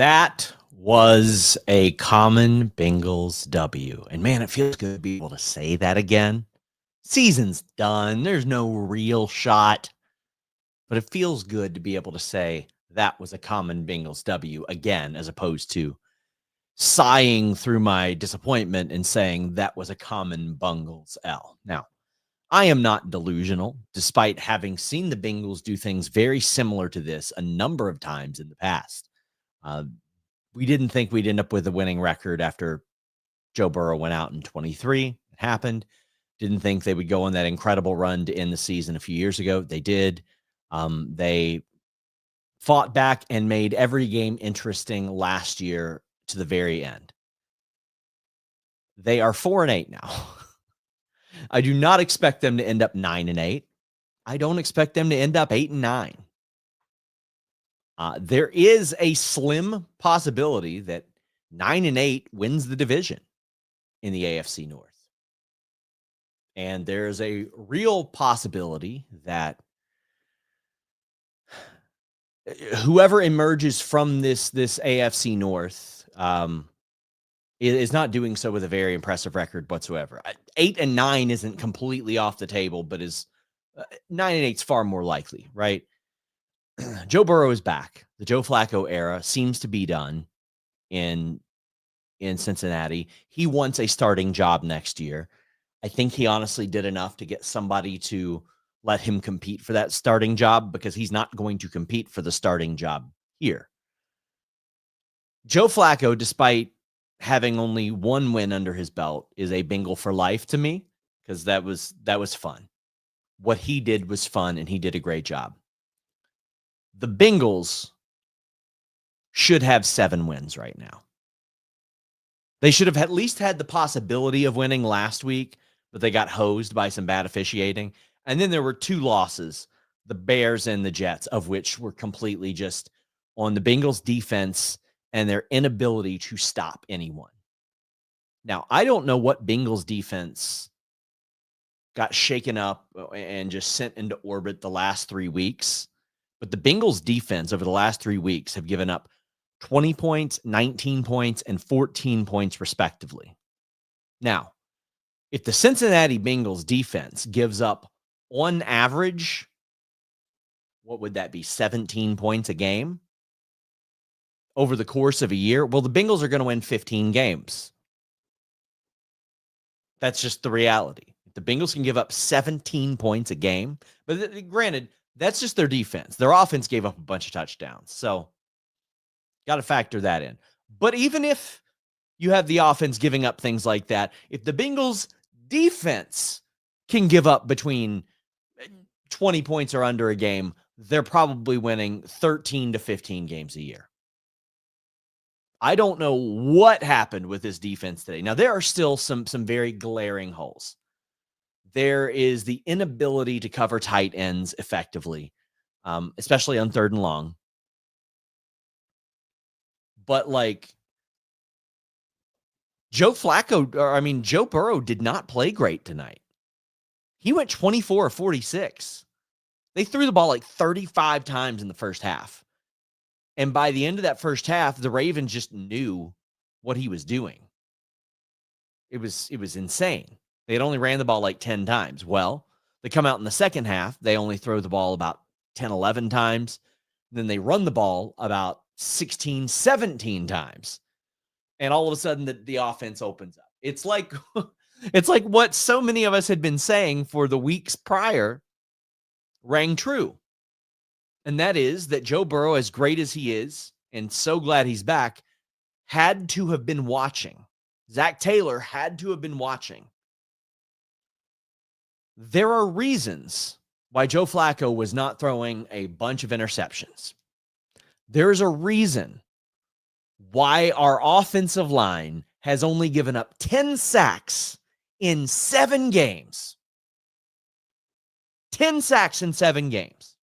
That was a common Bengals W. And man, it feels good to be able to say that again. Season's done. There's no real shot, but it feels good to be able to say that was a common Bengals W again, as opposed to sighing through my disappointment and saying that was a common Bengals L. Now, I am not delusional, despite having seen the Bengals do things very similar to this a number of times in the past. Uh, we didn't think we'd end up with a winning record after Joe Burrow went out in 23. It happened. Didn't think they would go on that incredible run to end the season a few years ago. They did. They fought back and made every game interesting last year to the very end. They are 4-8 now. I do not expect them to end up 9-8. I don't expect them to end up 8-9. There is a slim possibility that 9-8 wins the division in the AFC North. And there's a real possibility that whoever emerges from this AFC North is not doing so with a very impressive record whatsoever. 8-9 isn't completely off the table, but is 9-8 is far more likely, right? Joe Burrow is back. The Joe Flacco era seems to be done in Cincinnati. He wants a starting job next year. I think he honestly did enough to get somebody to let him compete for that starting job, because he's not going to compete for the starting job here. Joe Flacco, despite having only one win under his belt, is a Bengal for life to me, because that was fun. What he did was fun, and he did a great job. The Bengals should have 7 wins right now. They should have at least had the possibility of winning last week, but they got hosed by some bad officiating. And then there were 2 losses, the Bears and the Jets, of which were completely just on the Bengals defense and their inability to stop anyone. Now, I don't know what Bengals defense got shaken up and just sent into orbit the last 3 weeks, but the Bengals defense over the last 3 weeks have given up 20 points, 19 points, and 14 points respectively. Now, if the Cincinnati Bengals defense gives up on average, what would that be, 17 points a game over the course of a year? Well, the Bengals are going to win 15 games. That's just the reality. The Bengals can give up 17 points a game, but granted, that's just their defense. Their offense gave up a bunch of touchdowns, so got to factor that in. But even if you have the offense giving up things like that, if the Bengals defense can give up between 20 points or under a game, they're probably winning 13 to 15 games a year. I don't know what happened with this defense today. Now, there are still some very glaring holes. There is the inability to cover tight ends effectively, especially on 3rd and long. But Joe Burrow did not play great tonight. He went 24 or 46. They threw the ball like 35 times in the first half. And by the end of that first half, the Ravens just knew what he was doing. It was insane. They had only ran the ball like 10 times. Well, they come out in the second half. They only throw the ball about 10, 11 times. Then they run the ball about 16, 17 times. And all of a sudden the offense opens up. It's like what so many of us had been saying for the weeks prior rang true. And that is that Joe Burrow, as great as he is, and so glad he's back, had to have been watching. Zach Taylor had to have been watching. There are reasons why Joe Flacco was not throwing a bunch of interceptions. There's a reason why our offensive line has only given up 10 sacks in 7 games. 10 sacks in 7 games.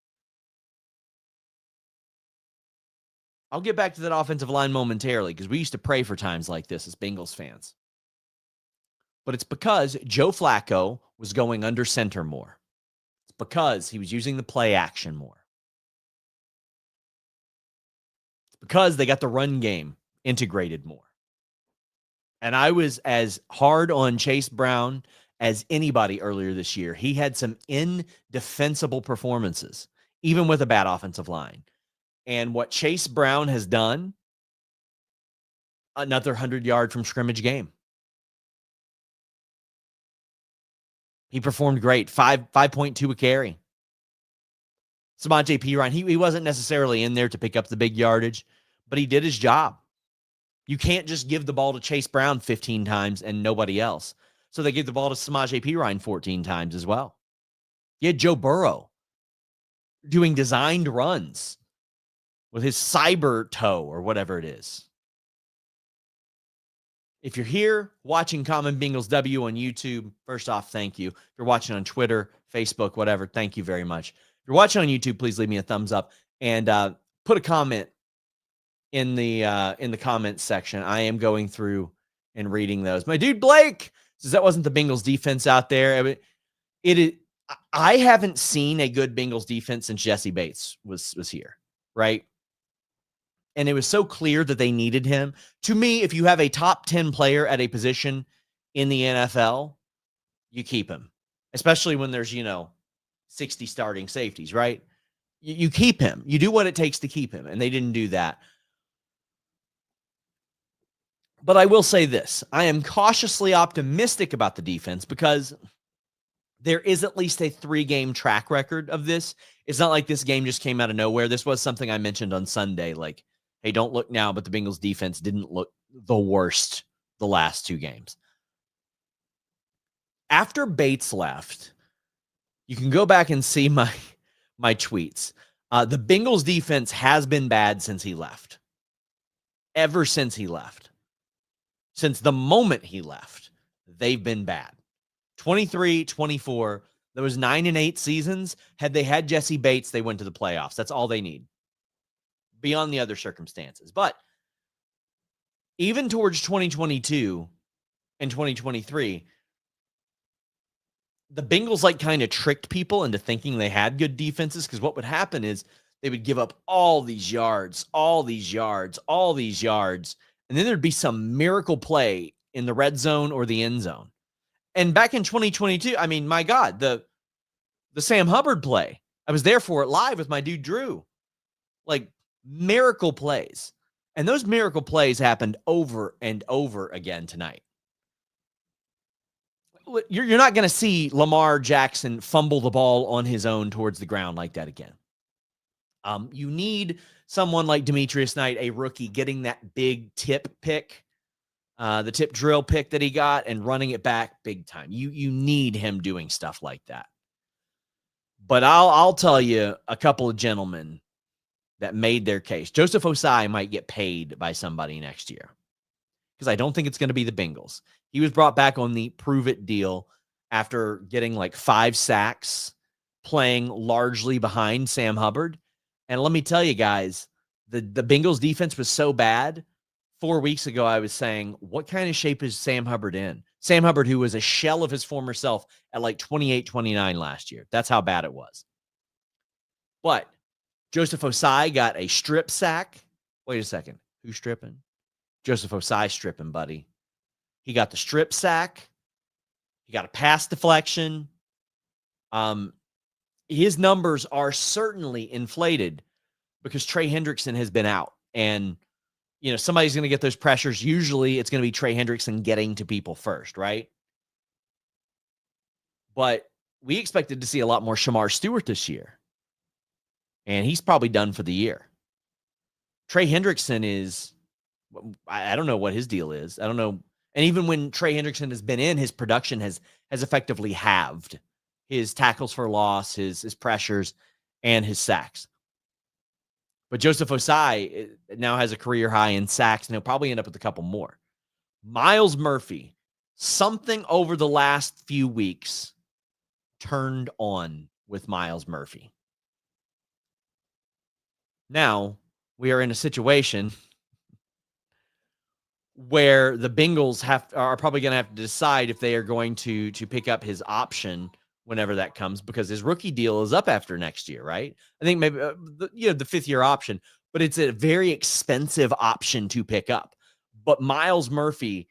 I'll get back to that offensive line momentarily, because we used to pray for times like this as Bengals fans. But it's because Joe Flacco was going under center more. It's because he was using the play action more. because they got the run game integrated more. And I was as hard on Chase Brown as anybody earlier this year. He had some indefensible performances, even with a bad offensive line. And what Chase Brown has done, another 100-yard from scrimmage game. He performed great. 5.2 a carry. Samaje Perine, he wasn't necessarily in there to pick up the big yardage, but he did his job. You can't just give the ball to Chase Brown 15 times and nobody else. So they gave the ball to Samaje Perine 14 times as well. You had Joe Burrow doing designed runs with his cyber toe or whatever it is. If you're here watching Common Bengals W on YouTube, first off, thank you. If you're watching on Twitter, Facebook, whatever, thank you very much. If you're watching on YouTube, please leave me a thumbs up and put a comment in the comments section. I am going through and reading those. My dude Blake says that wasn't the Bengals defense out there. I mean, it is. I haven't seen a good Bengals defense since Jesse Bates was here, right? And it was so clear that they needed him. To me, if you have a top 10 player at a position in the NFL, you keep him, especially when there's, 60 starting safeties, right? You keep him. You do what it takes to keep him, and they didn't do that. But I will say this. I am cautiously optimistic about the defense because there is at least a 3-game track record of this. It's not like this game just came out of nowhere. This was something I mentioned on Sunday, like, hey, don't look now, but the Bengals defense didn't look the worst the last 2 games. After Bates left, you can go back and see my tweets. The Bengals defense has been bad since he left. Ever since he left. Since the moment he left, they've been bad. 23, 24, there was 9-8 seasons. Had they had Jesse Bates, they went to the playoffs. That's all they need. Beyond the other circumstances. But even towards 2022 and 2023, the Bengals kind of tricked people into thinking they had good defenses, because what would happen is they would give up all these yards, and then there'd be some miracle play in the red zone or the end zone. And back in 2022, I mean, my God, the Sam Hubbard play, I was there for it live with my dude Drew. Miracle plays. And those miracle plays happened over and over again tonight. You're not going to see Lamar Jackson fumble the ball on his own towards the ground like that again. You need someone like Demetrius Knight, a rookie, getting that big tip pick, the tip drill pick that he got, and running it back big time. You need him doing stuff like that. But I'll tell you a couple of gentlemen that made their case. Joseph Ossai might get paid by somebody next year, because I don't think it's going to be the Bengals. He was brought back on the prove-it deal after getting 5 sacks, playing largely behind Sam Hubbard. And let me tell you guys, the Bengals defense was so bad. 4 weeks ago, I was saying, what kind of shape is Sam Hubbard in? Sam Hubbard, who was a shell of his former self at 28, 29 last year. That's how bad it was. But Joseph Ossai got a strip sack. Wait a second. Who's stripping? Joseph Ossai stripping, buddy. He got the strip sack. He got a pass deflection. His numbers are certainly inflated because Trey Hendrickson has been out. And, somebody's going to get those pressures. Usually it's going to be Trey Hendrickson getting to people first, right? But we expected to see a lot more Shamar Stewart this year. And he's probably done for the year. Trey Hendrickson is, I don't know what his deal is. I don't know. And even when Trey Hendrickson has been in, his production has effectively halved. His tackles for loss, his pressures, and his sacks. But Joseph Ossai now has a career high in sacks, and he'll probably end up with a couple more. Myles Murphy, something over the last few weeks turned on with Myles Murphy. Now, we are in a situation where the Bengals are probably going to have to decide if they are going to pick up his option whenever that comes, because his rookie deal is up after next year, right? I think maybe the 5th-year option. but it's a very expensive option to pick up. But Myles Murphy,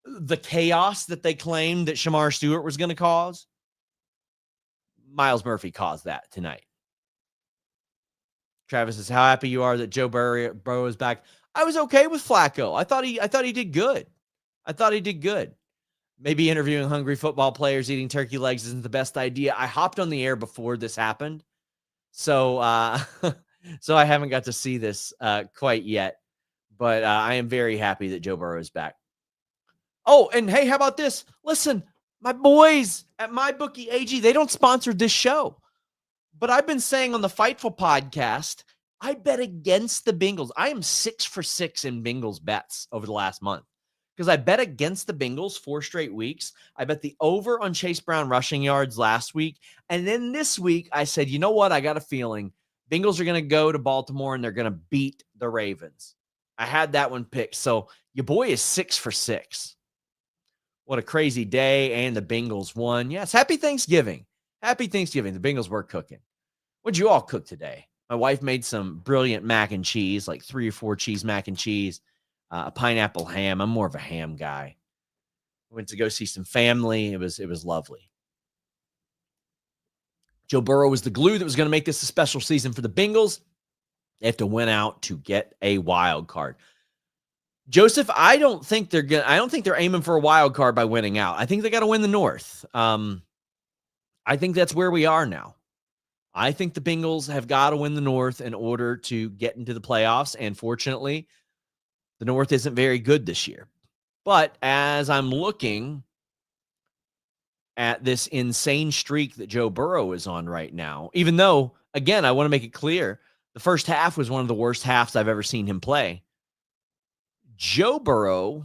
the chaos that they claimed that Shamar Stewart was going to cause, Myles Murphy caused that tonight. Travis says, how happy you are that Joe Burrow is back. I was okay with Flacco. I thought he did good. I thought he did good. Maybe interviewing hungry football players eating turkey legs isn't the best idea. I hopped on the air before this happened. So so I haven't got to see this quite yet. But I am very happy that Joe Burrow is back. Oh, and hey, how about this? Listen, my boys at MyBookie AG, they don't sponsor this show. But I've been saying on the Fightful podcast, I bet against the Bengals. I am 6 for 6 in Bengals bets over the last month because I bet against the Bengals 4 straight weeks. I bet the over on Chase Brown rushing yards last week. And then this week, I said, you know what? I got a feeling Bengals are going to go to Baltimore and they're going to beat the Ravens. I had that one picked. So your boy is 6 for 6. What a crazy day. And the Bengals won. Yes. Happy Thanksgiving. Happy Thanksgiving. The Bengals were cooking. What'd you all cook today? My wife made some brilliant mac and cheese, like 3 or 4 cheese mac and cheese, a pineapple ham. I'm more of a ham guy. Went to go see some family. It was lovely. Joe Burrow was the glue that was going to make this a special season for the Bengals. They have to win out to get a wild card. Joseph, I don't think they're aiming for a wild card by winning out. I think they got to win the North. I think that's where we are now. I think the Bengals have got to win the North in order to get into the playoffs. And fortunately, the North isn't very good this year. But as I'm looking at this insane streak that Joe Burrow is on right now, even though, again, I want to make it clear, the first half was one of the worst halves I've ever seen him play. Joe Burrow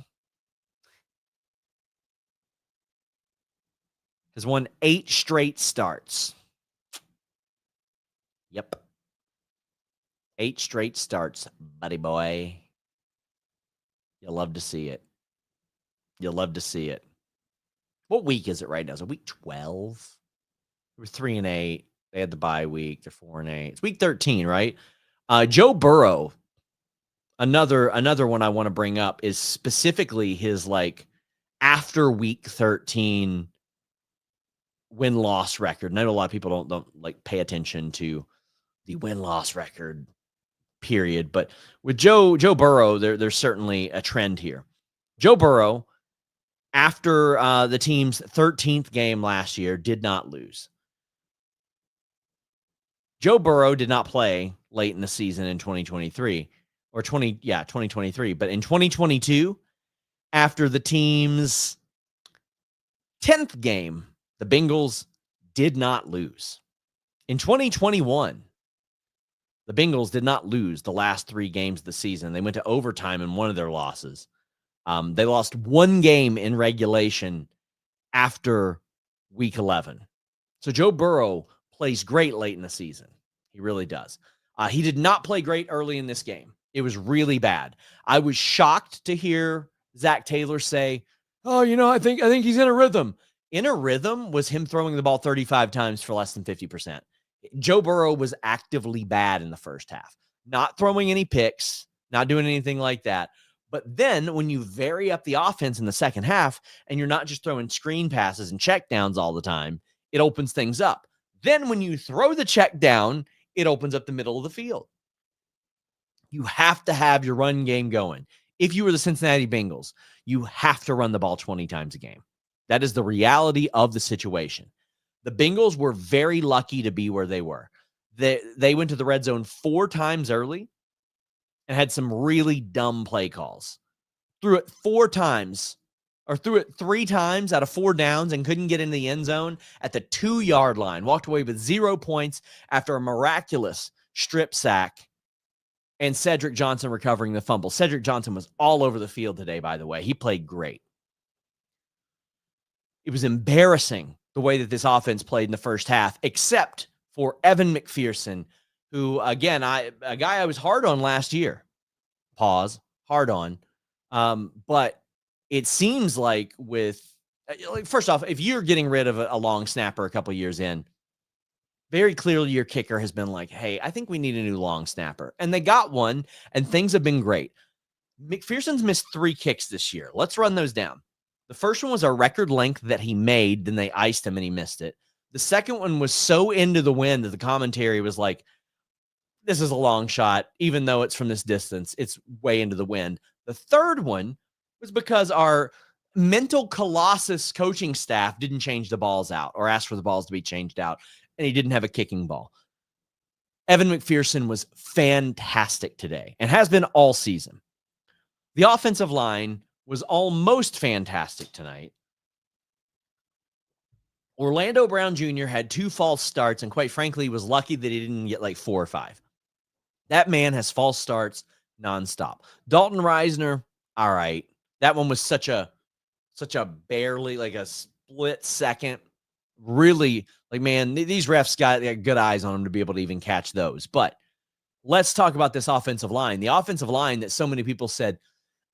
has won 8 straight starts. Yep. 8 straight starts, buddy boy. You'll love to see it. You'll love to see it. What week is it right now? Is it week 12? We're 3-8. They had the bye week. They're 4-8. It's week 13, right? Joe Burrow, another one I want to bring up is specifically his after week 13 win-loss record. And I know a lot of people don't pay attention to the win-loss record period, but with Joe Burrow, there's certainly a trend here. Joe Burrow, after the team's 13th game last year, did not lose. Joe Burrow did not play late in the season in 2023 or 2023, but in 2022, after the team's 10th game, the Bengals did not lose. In 2021, the Bengals did not lose the last 3 games of the season. They went to overtime in one of their losses. They lost 1 game in regulation after week 11. So Joe Burrow plays great late in the season. He really does. He did not play great early in this game. It was really bad. I was shocked to hear Zach Taylor say, oh, I think he's in a rhythm. In a rhythm was him throwing the ball 35 times for less than 50%. Joe Burrow was actively bad in the first half, not throwing any picks, not doing anything like that. But then when you vary up the offense in the second half and you're not just throwing screen passes and check downs all the time, it opens things up. Then when you throw the check down, it opens up the middle of the field. You have to have your run game going. If you were the Cincinnati Bengals, you have to run the ball 20 times a game. That is the reality of the situation. The Bengals were very lucky to be where they were. They went to the red zone 4 times early and had some really dumb play calls. Threw it 4 times or threw it 3 times out of 4 downs and couldn't get in the end zone at the 2-yard line. Walked away with 0 points after a miraculous strip sack and Cedric Johnson recovering the fumble. Cedric Johnson was all over the field today, by the way. He played great. It was embarrassing the way that this offense played in the first half, except for Evan McPherson, who, again, a guy I was hard on last year. Pause. Hard on. But it seems like first off, if you're getting rid of a long snapper a couple years in, very clearly your kicker has been like, hey, I think we need a new long snapper. And they got one, and things have been great. McPherson's missed 3 kicks this year. Let's run those down. The first one was a record length that he made, then they iced him and he missed it. The second one was so into the wind that the commentary was like, this is a long shot, even though it's from this distance, it's way into the wind. The third one was because our mental colossus coaching staff didn't change the balls out or ask for the balls to be changed out, and he didn't have a kicking ball. Evan McPherson was fantastic today and has been all season. The offensive line was almost fantastic tonight. Orlando Brown Jr. had 2 false starts, and quite frankly, was lucky that he didn't get like 4 or 5. That man has false starts nonstop. Dalton Reisner, all right. That one was such a barely, like a split second. Really, like, man, these refs got good eyes on them to be able to even catch those. But let's talk about this offensive line. The offensive line that so many people said,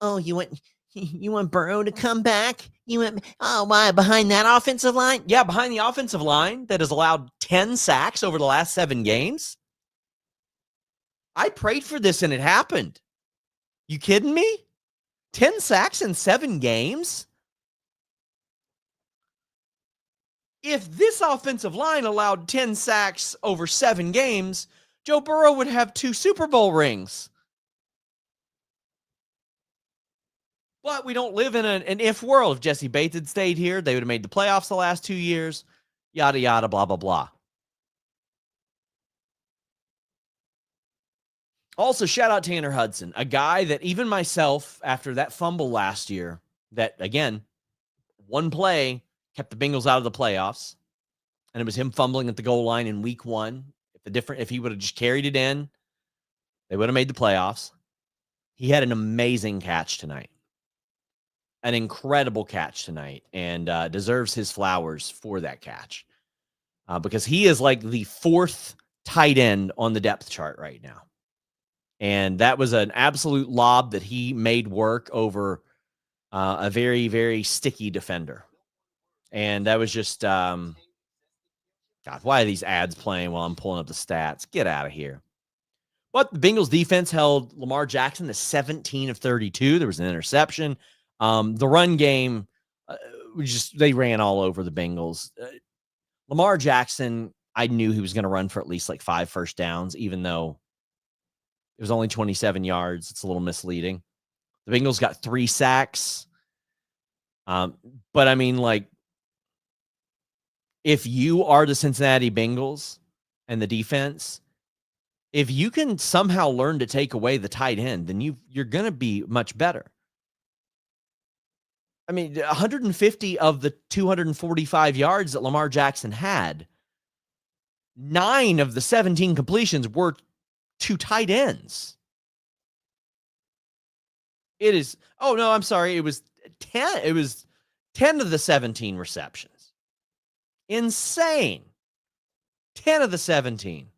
oh, you want Burrow to come back? Why, behind that offensive line? Yeah, behind the offensive line that has allowed 10 sacks over the last 7 games. I prayed for this and it happened. You kidding me? 10 sacks in 7 games? If this offensive line allowed 10 sacks over 7 games, Joe Burrow would have 2 Super Bowl rings. But we don't live in an if world. If Jesse Bates had stayed here, they would have made the playoffs the last 2 years. Yada, yada, blah, blah, blah. Also, shout out Tanner Hudson, a guy that even myself, after that fumble last year, that, again, one play kept the Bengals out of the playoffs, and it was him fumbling at the goal line in week 1. If he would have just carried it in, they would have made the playoffs. He had an amazing catch tonight. An incredible catch tonight, and deserves his flowers for that catch, because he is like the 4th tight end on the depth chart right now. And that was an absolute lob that he made work over a very, very sticky defender. And that was just, God, why are these ads playing while I'm pulling up the stats? Get out of here. But the Bengals defense held Lamar Jackson to 17 of 32. There was an interception. The run game, they ran all over the Bengals. Lamar Jackson, I knew he was going to run for at least like 5 first downs, even though it was only 27 yards. It's a little misleading. The Bengals got 3 sacks. But I mean, like, if you are the Cincinnati Bengals and the defense, if you can somehow learn to take away the tight end, then you're going to be much better. I mean, 150 of the 245 yards that Lamar Jackson had, 9 of the 17 completions were to tight ends. It is, oh no, I'm sorry. It was 10. It was 10 of the 17 receptions. Insane. 10 of the 17.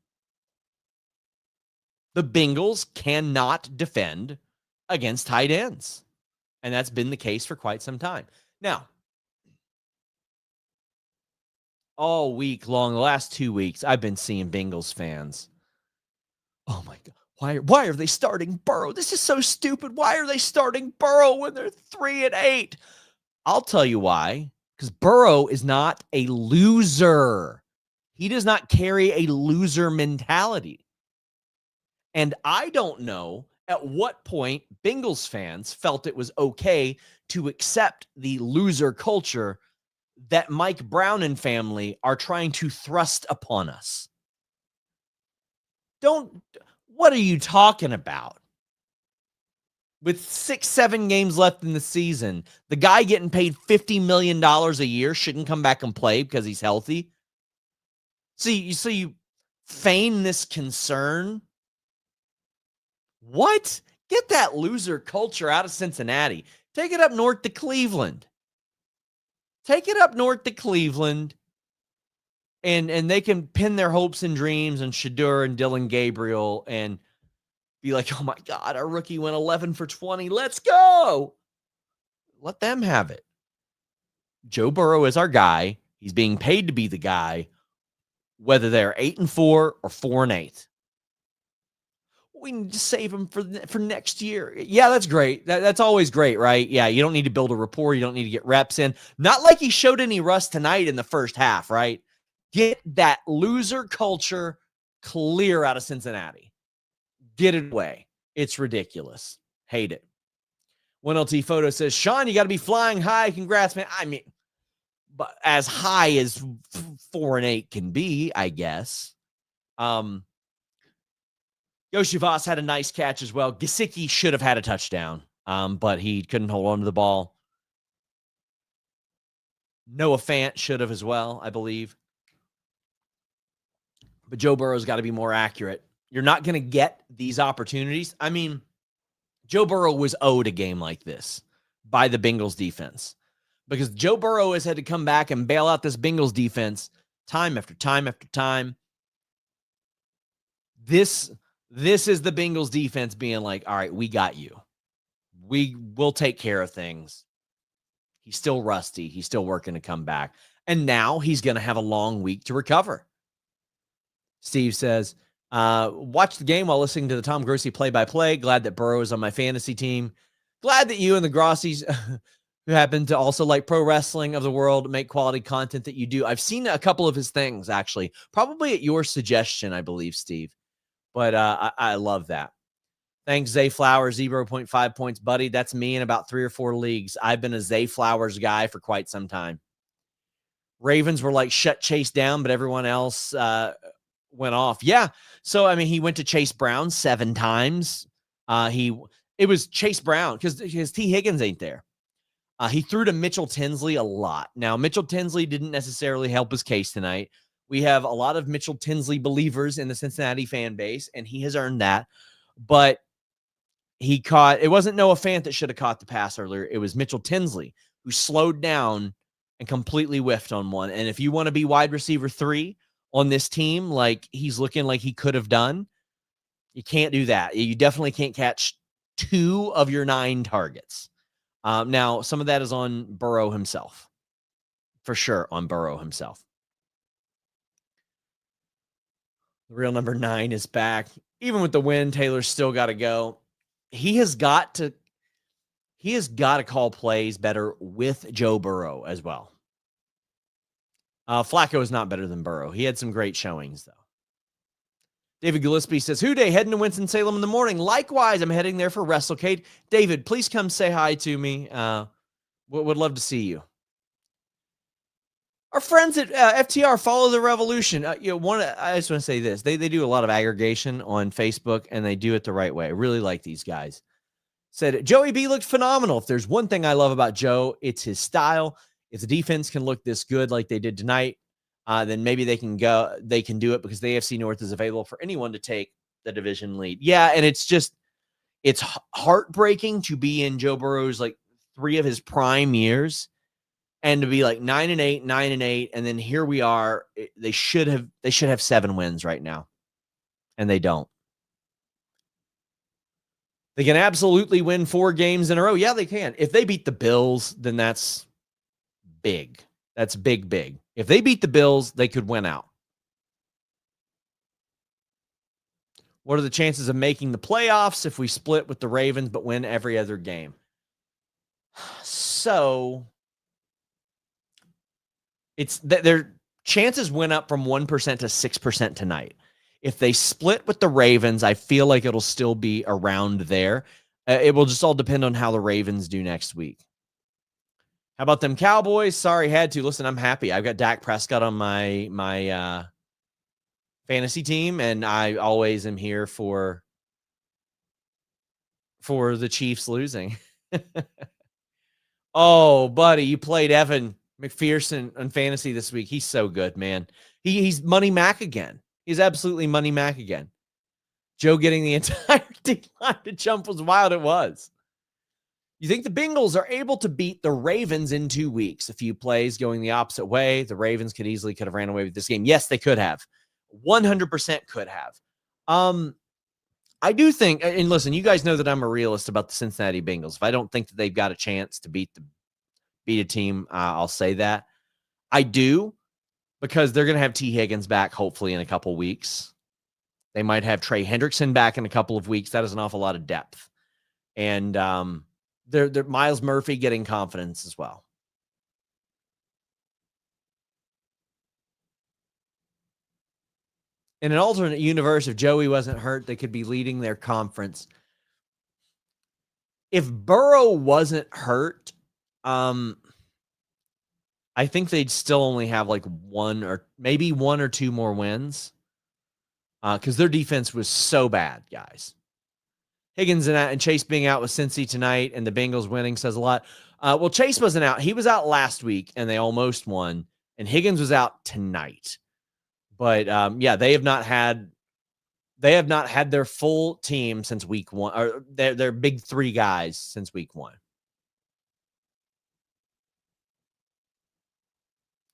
The Bengals cannot defend against tight ends. And that's been the case for quite some time. Now, all week long, the last 2 weeks, I've been seeing Bengals fans. Oh my God. Why are they starting Burrow? This is so stupid. Why are they starting Burrow when they're 3-8? I'll tell you why. Because Burrow is not a loser. He does not carry a loser mentality. And I don't know at what point Bengals fans felt it was okay to accept the loser culture that Mike Brown and family are trying to thrust upon us. What are you talking about? With 6-7 games left in the season, the guy getting paid $50 million a year shouldn't come back and play because he's healthy. So you feign this concern. What? Get that loser culture out of Cincinnati. Take it up north to Cleveland. Take it up north to Cleveland. And they can pin their hopes and dreams on Shedeur and Dylan Gabriel and be like, oh my God, our rookie went 11 for 20. Let's go. Let them have it. Joe Burrow is our guy. He's being paid to be the guy. whether they're 8-4 or 4-8. We need to save them for next year. Yeah, that's great. That's always great, right? Yeah, you don't need to build a rapport. You don't need to get reps in. Not like he showed any rust tonight in the first half, right? Get that loser culture clear out of Cincinnati. Get it away. It's ridiculous. Hate it. 1LT Photo says, Sean, you got to be flying high. Congrats, man. I mean, but as high as 4-8 can be, I guess. Yoshi Voss had a nice catch as well. Gesicki should have had a touchdown, but he couldn't hold on to the ball. Noah Fant should have as well, I believe. But Joe Burrow's got to be more accurate. You're not going to get these opportunities. I mean, Joe Burrow was owed a game like this by the Bengals defense because Joe Burrow has had to come back and bail out this Bengals defense time after time after time. This is the Bengals defense being like, all right, we got you. We will take care of things. He's still rusty. He's still working to come back. And now he's going to have a long week to recover. Steve says, watch the game while listening to the Tom Grossi play-by-play. Glad that Burrow is on my fantasy team. Glad that you and the Grossis, who happen to also like pro wrestling of the world, make quality content that you do. I've seen a couple of his things, actually. Probably at your suggestion, I believe, Steve. But I love that. Thanks, Zay Flowers, 0.5 points, buddy. That's me in about 3 or 4 leagues. I've been a Zay Flowers guy for quite some time. Ravens were like shut Chase down, but everyone else went off. Yeah. So, I mean, he went to Chase Brown 7 times. It was Chase Brown because T. Higgins ain't there. He threw to Mitchell Tinsley a lot. Now, Mitchell Tinsley didn't necessarily help his case tonight. We have a lot of Mitchell Tinsley believers in the Cincinnati fan base, and he has earned that. But it wasn't Noah Fant that should have caught the pass earlier. It was Mitchell Tinsley who slowed down and completely whiffed on one. And if you want to be wide receiver 3 on this team, like he's looking like he could have done, you can't do that. You definitely can't catch 2 of your 9 targets. Now, some of that is on Burrow himself. For sure, on Burrow himself. The real number 9 is back. Even with the win, Taylor's still got to go. He has got to call plays better with Joe Burrow as well. Flacco is not better than Burrow. He had some great showings, though. David Gillespie says, Who Day, heading to Winston-Salem in the morning. Likewise, I'm heading there for WrestleCade. David, please come say hi to me. Would love to see you. Our friends at FTR, Follow the Revolution. I just want to say this. They do a lot of aggregation on Facebook, and they do it the right way. I really like these guys. Said, Joey B looked phenomenal. If there's one thing I love about Joe, it's his style. If the defense can look this good like they did tonight, then maybe they can do it because the AFC North is available for anyone to take the division lead. Yeah, and it's heartbreaking to be in Joe Burrow's like 3 of his prime years and to be like 9-8, 9-8, and then here we are. They should have 7 wins right now, and they don't. They can absolutely win 4 games in a row. Yeah, they can. If they beat the Bills, then that's big. That's big. If they beat the Bills, they could win out. What are the chances of making the playoffs if we split with the Ravens but win every other game? So their chances went up from 1% to 6% tonight. If they split with the Ravens, I feel like it'll still be around there. It will just all depend on how the Ravens do next week. How about them Cowboys? Sorry, had to. Listen, I'm happy. I've got Dak Prescott on my fantasy team, and I always am here for the Chiefs losing. Oh, buddy, you played Evan McPherson on fantasy this week. He's so good, man. He's Money Mac again. He's absolutely Money Mac again. Joe getting the entire D-line to jump was wild. It was. You think the Bengals are able to beat the Ravens in 2 weeks? A few plays going the opposite way. The Ravens could have ran away with this game. Yes, they could have. 100% could have. I do think, and listen, you guys know that I'm a realist about the Cincinnati Bengals. If I don't think that they've got a chance to beat a team, I'll say that. I do. because they're going to have T. Higgins back hopefully in a couple weeks. They might have Trey Hendrickson back in a couple of weeks. That is an awful lot of depth. And they're Myles Murphy getting confidence as well. In an alternate universe, if Joey wasn't hurt, they could be leading their conference. If Burrow wasn't hurt, I think they'd still only have like one or two more wins because their defense was so bad, guys. Higgins and Chase being out with Cincy tonight and the Bengals winning says a lot. Well, Chase wasn't out. He was out last week and they almost won. And Higgins was out tonight. But yeah, they have not had their full team since week 1, or their big 3 guys since week 1.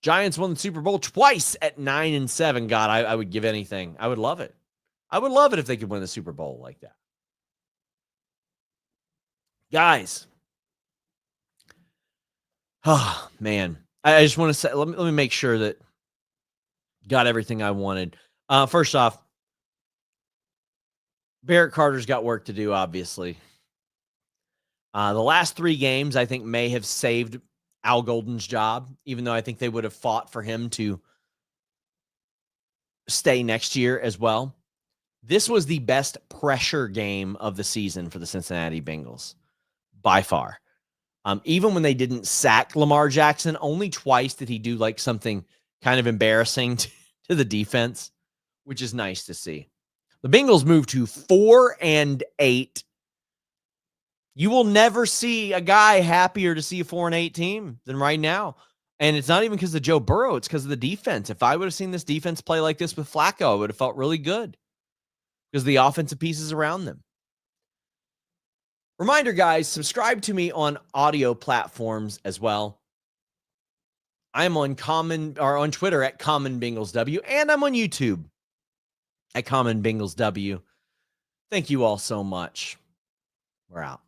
Giants won the Super Bowl twice at 9-7. God, I would give anything. I would love it. I would love it if they could win the Super Bowl like that. Guys. Oh, man. I just want to say, let me make sure that got everything I wanted. First off, Barrett Carter's got work to do, obviously. The last 3 games, I think, may have saved Al Golden's job, even though I think they would have fought for him to stay next year as well. This was the best pressure game of the season for the Cincinnati Bengals, by far. Even when they didn't sack Lamar Jackson, only twice did he do like something kind of embarrassing to the defense, which is nice to see. The Bengals moved to 4-8. You will never see a guy happier to see a 4-8 team than right now. And it's not even because of Joe Burrow. It's because of the defense. If I would have seen this defense play like this with Flacco, I would have felt really good because of the offensive pieces around them. Reminder, guys, subscribe to me on audio platforms as well. I'm on on Twitter at Common Bengals W, and I'm on YouTube at Common Bengals W. Thank you all so much. We're out.